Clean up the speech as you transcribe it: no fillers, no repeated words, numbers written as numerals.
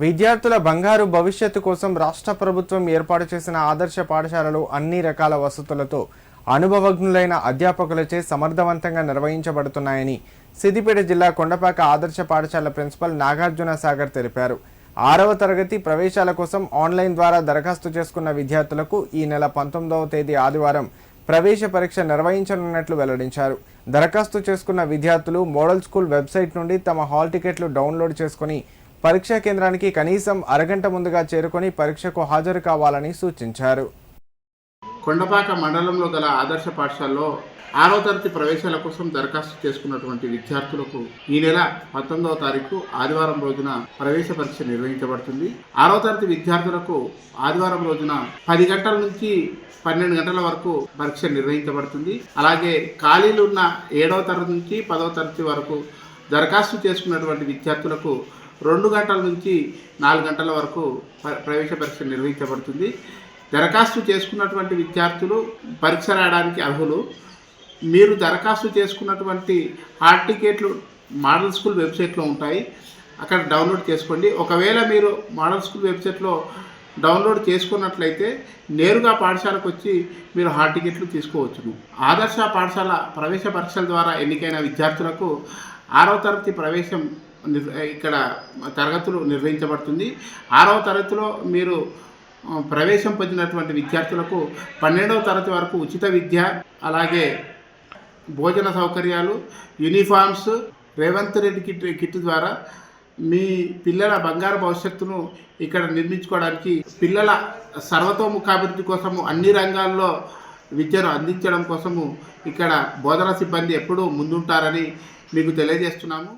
విద్యార్థుల బంగారు భవిష్యత్తు కోసం రాష్ట్ర ప్రభుత్వం ఏర్పాటు చేసిన ఆదర్శ పాఠశాలలు అన్ని రకాల వసతులతో అనుభవజ్ఞులైన అధ్యాపకులచే సమర్థవంతంగా నిర్వహించబడుతున్నాయని సిద్దిపేట జిల్లా కొండపాక ఆదర్శ పాఠశాల ప్రిన్సిపల్ నాగార్జున సాగర్ తెలిపారు. 6వ తరగతి ప్రవేశాల కోసం ఆన్లైన్ ద్వారా దరఖాస్తు చేసుకున్న విద్యార్థులకు ఈ నెల 19వ తేదీ ఆదివారం ప్రవేశ పరీక్ష నిర్వహించనున్నట్లు వెల్లడించారు. దరఖాస్తు చేసుకున్న విద్యార్థులు మోడల్ స్కూల్ వెబ్సైట్ నుండి తమ హాల్ టికెట్లు డౌన్లోడ్ చేసుకుని పరీక్షా కేంద్రానికి కనీసం అరగంట ముందుగా చేరుకొని పరీక్షకు హాజరు కావాలని సూచించారు. కొండపాక మండలంలో గల ఆదర్శ పాఠశాలలో 6వ తరగతి ప్రవేశాల కోసం దరఖాస్తు చేసుకున్నటువంటి విద్యార్థులకు ఈ నెల 19వ తారీఖు ఆదివారం రోజున ప్రవేశ పరీక్ష నిర్వహించబడుతుంది. 6వ తరగతి విద్యార్థులకు ఆదివారం రోజున 10 గంటల నుంచి 12 గంటల వరకు పరీక్ష నిర్వహించబడుతుంది. అలాగే ఖాళీలు ఉన్న 7వ తరగతి నుంచి 10వ తరగతి వరకు దరఖాస్తు చేసుకున్నటువంటి విద్యార్థులకు 2 గంటల నుంచి 4 గంటల వరకు ప్రవేశ పరీక్ష నిర్వహించబడుతుంది. దరఖాస్తు చేసుకున్నటువంటి విద్యార్థులు పరీక్ష రాయడానికి అర్హులు. మీరు దరఖాస్తు చేసుకున్నటువంటి హాల్ టికెట్లు మోడల్ స్కూల్ వెబ్సైట్లో ఉంటాయి, అక్కడ డౌన్లోడ్ చేసుకోండి. ఒకవేళ మీరు మోడల్ స్కూల్ వెబ్సైట్లో డౌన్లోడ్ చేసుకున్నట్లయితే నేరుగా పాఠశాలకు వచ్చి మీరు హాల్ టికెట్లు తీసుకోవచ్చును. ఆదర్శ పాఠశాల ప్రవేశ పరీక్షల ద్వారా ఎన్నికైన విద్యార్థులకు 6వ తరగతి ప్రవేశం ఇక్కడ తరగతులు నిర్వహించబడుతుంది. 6వ తరగతిలో మీరు ప్రవేశం పొందినటువంటి విద్యార్థులకు 12వ తరగతి వరకు ఉచిత విద్య, అలాగే భోజన సౌకర్యాలు, యూనిఫామ్స్, రేవంత్ రెడ్డి కిట్ ద్వారా మీ పిల్లల బంగారు భవిష్యత్తును ఇక్కడ నిర్మించుకోవడానికి పిల్లల సర్వతోముఖాభివృద్ధి కోసము అన్ని రంగాల్లో విద్యను అందించడం కోసము ఇక్కడ బోధనా సిబ్బంది ఎప్పుడూ ముందుంటారని మీకు తెలియజేస్తున్నాము.